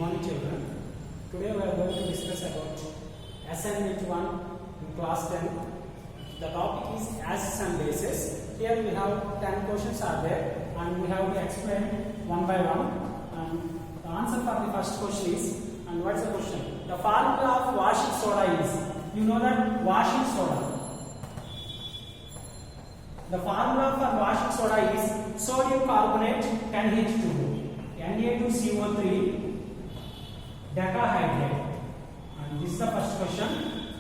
Morning children. Today we are going to discuss about assignment 1 in class 10. The topic is acids and bases. Here we have 10 questions are there and we have to explain one by one. And the answer for the first question is, and what is the question? The formula of washing soda is, you know that washing soda. The formula for washing soda is sodium carbonate 10H2O, Na2CO3 decahydrate. And this is the first question.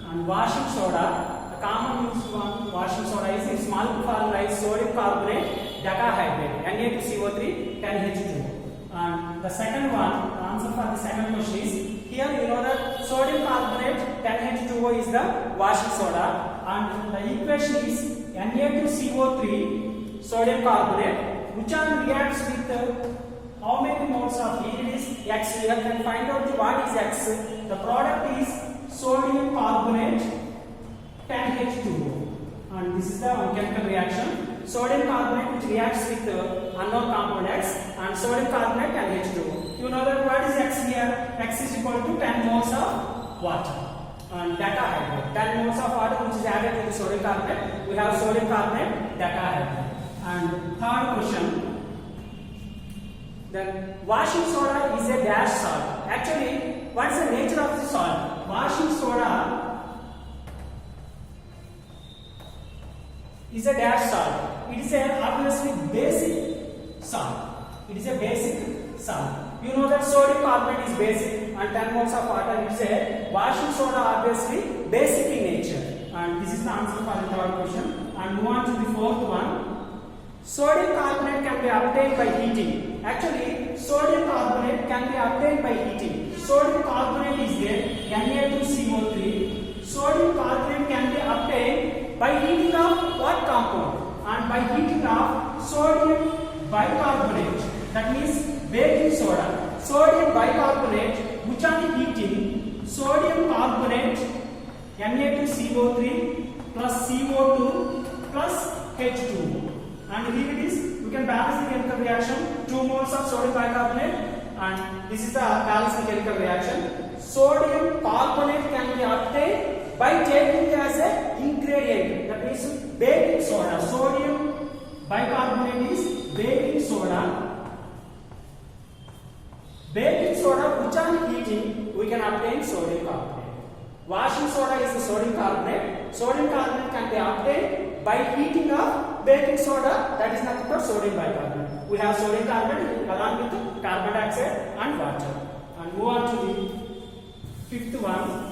And washing soda, the common used one washing soda is its molecular formula is sodium carbonate decahydrate, Na2CO3 10H2O. And the second one, the answer for the second question is, here you know that sodium carbonate 10H2O is the washing soda, and the equation is Na2CO3 sodium carbonate, which one reacts with how many moles of heat? It is X. You can find out what is X. The product is sodium carbonate 10H2O, and this is the chemical reaction. Sodium carbonate which reacts with unknown compound X, and sodium carbonate 10H2O. You know that what is X here? X is equal to 10 moles of water. And decahydrate, 10 moles of water which is added to the sodium carbonate. We have sodium carbonate decahydrate. And third question. Then washing soda is a dash salt. Actually, what is the nature of the salt? Washing soda is a dash salt. It is a obviously basic salt. It is a basic salt. You know that sodium carbonate is basic and 10 moles of water. It is a washing soda obviously basic in nature. And this is the answer for the third question. And move on to the fourth one. Sodium carbonate can be obtained by heating. Actually, sodium carbonate can be obtained by heating. Sodium carbonate is there, Na2CO3. Sodium carbonate can be obtained by heating of what compound? And by heating of sodium bicarbonate. That means baking soda. Sodium bicarbonate, which are heating sodium carbonate Na2CO3 plus CO2 plus H2O. And here it is, we can balance the chemical reaction, 2 moles of sodium bicarbonate, and this is the balanced chemical reaction. Sodium carbonate can be obtained by taking it as an ingredient, that means baking soda. Sodium bicarbonate is baking soda. Baking soda, which on heating, we can obtain sodium carbonate. Washing soda is the sodium carbonate. Sodium carbonate can be obtained by heating of baking soda, that is nothing but sodium bicarbonate. We have sodium carbonate along with carbon dioxide and water. And move on to the fifth one.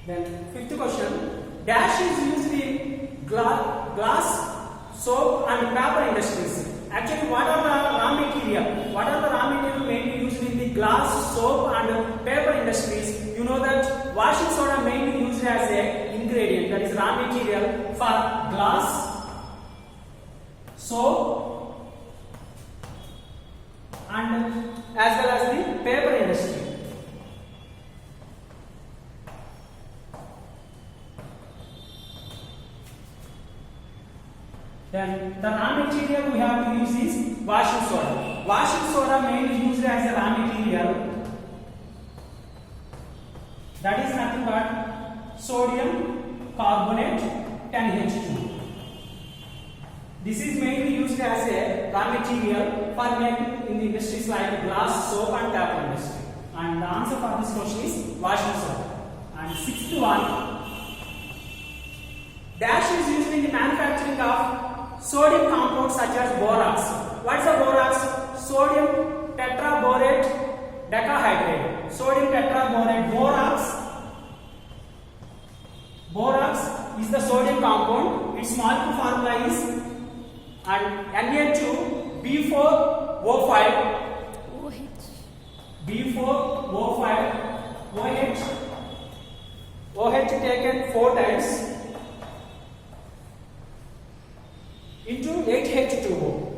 Then fifth question. Dash is used in glass, soap and paper industries. Actually, what are the raw material? What are the raw material mainly used in the glass, soap and paper industries? You know that washing soda mainly used as a ingredient, that is raw material for glass, soap and as well as the paper industry. Then the raw material we have to use is washing soda. Washing soda mainly used as a raw material. That is nothing but sodium carbonate 10H2O. This is mainly used as a raw material for making in the industries like glass, soap and paper industry. And the answer for this question is washing soda. And sixth one. Dash is used in the manufacturing of sodium compounds such as borax. What is the borax? Sodium tetraborate decahydrate. Sodium tetraborate borax is the sodium compound. Its molecular formula is Na2B4O5 OH taken 4 times into 8H2O.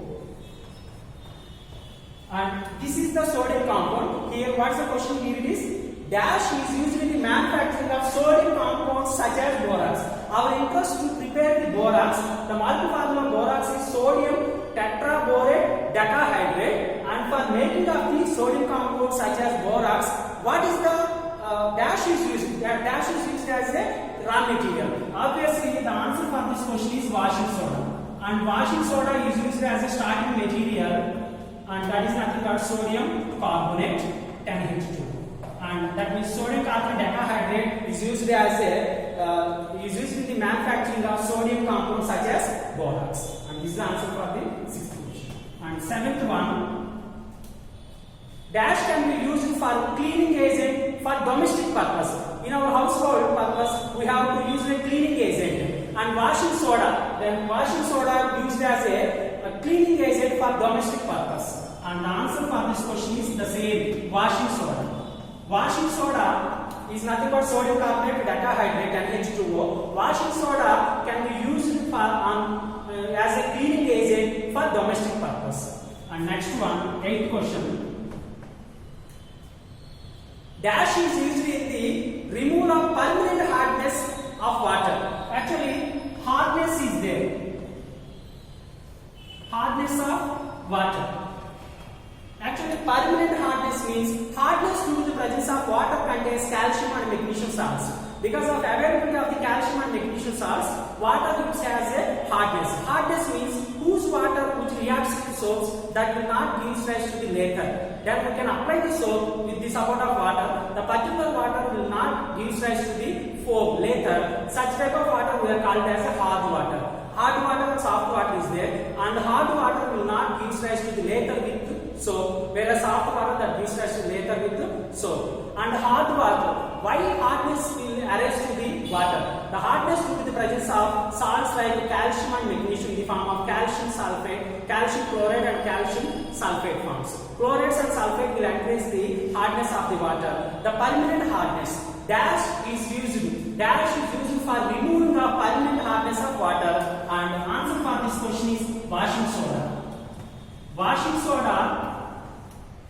And this is the sodium compound. Here, what's the question here? It is dash is used in the manufacturing of sodium compounds such as borax. Our interest to prepare the borax. The molecular formula of borax is sodium tetraborate decahydrate, and for making of the sodium compounds such as borax, what is the dash is used? That dash is used as a raw material. Obviously, the answer for this question is washing soda, and washing soda is used as a starting material, and that is nothing but sodium carbonate 10H2, and that means sodium carbonate decahydrate is used as a is used in the manufacturing of sodium compounds such as borax. And this is the answer for the 6th question. And 7th one, dash can be used for cleaning agent for domestic purpose. In our household purpose, we have to use a cleaning agent. And washing soda, then washing soda used as a cleaning agent for domestic purpose. And the answer for this question is the same, washing soda. Washing soda is nothing but sodium carbonate decahydrate and H2O. Washing soda can be used for as a cleaning agent for domestic purpose. And next one, 8th question. Dash is used in the removal of permanent hardness of water. Actually, hardness is there. Hardness of water. Actually, permanent hardness means hardness due to the presence of water contains calcium and magnesium salts. Because of availability of the calcium and magnesium salts, water gives as a hardness. Hardness means whose water which reacts with soaps that will not give rise to the later. Then we can apply the soap with this amount of water. The particular water will not give rise to the foam later. Such type of water we are called as a hard water. Hard water and soft water is there, and hard water will not give rise to the later with soap, whereas soft water that gives rise to later with soap. And hard water, why hardness will arise to the water? The hardness due to the presence of salts like calcium and magnesium in the form of calcium sulfate, calcium chloride and calcium sulfate forms. Chlorides and sulfate will increase the hardness of the water. The permanent hardness, dash is used for removing of permanent hardness of water, and the answer for this question is washing soda. Washing soda,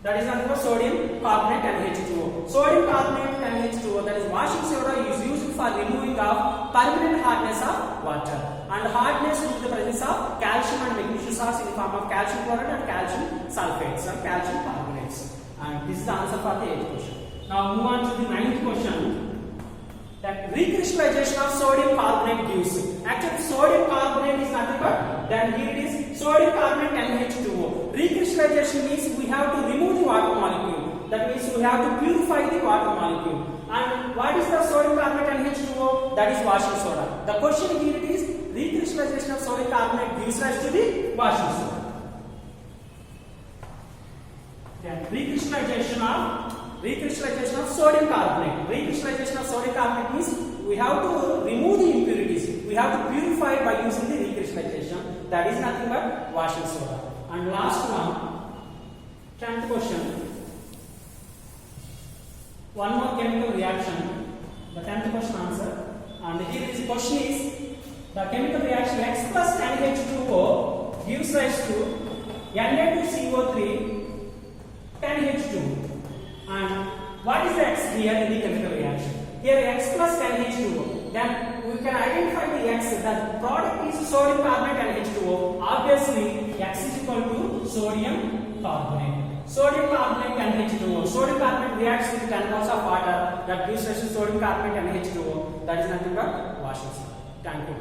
that is nothing but sodium carbonate and H2O. Sodium carbonate and H2O, that is washing soda, is used for removing of permanent hardness of water, and hardness due to the presence of calcium and magnesium salts in the form of calcium chloride and calcium sulfates or calcium carbonates. And this is the answer for the 8th question. Now move on to the 9th question. That recrystallization of sodium carbonate gives. Actually, sodium carbonate is nothing but, then here it is sodium carbonate and H2O. Recrystallization means we have to remove the water molecule. That means we have to purify the water molecule. And what is the sodium carbonate and H2O? That is washing soda. The question here it is recrystallization of sodium carbonate gives rise to the washing soda. Then recrystallization of sodium carbonate. Recrystallization of sodium carbonate means we have to remove the impurities. We have to purify by using the recrystallization. That is nothing but washing soda. And last one, 10th question. One more chemical reaction. The 10th question answer. And here is the question is the chemical reaction X plus NH2O gives rise to Na2CO3 10H2. And what is the X here in the chemical reaction? Here X plus 10H2O. Then we can identify the X. The product is sodium carbonate and H2O. Obviously, X is equal to sodium carbonate. Sodium carbonate and H2O. Sodium carbonate reacts with 10 moles of water. That gives us sodium carbonate and H2O. That is nothing but washing soda. Thank you.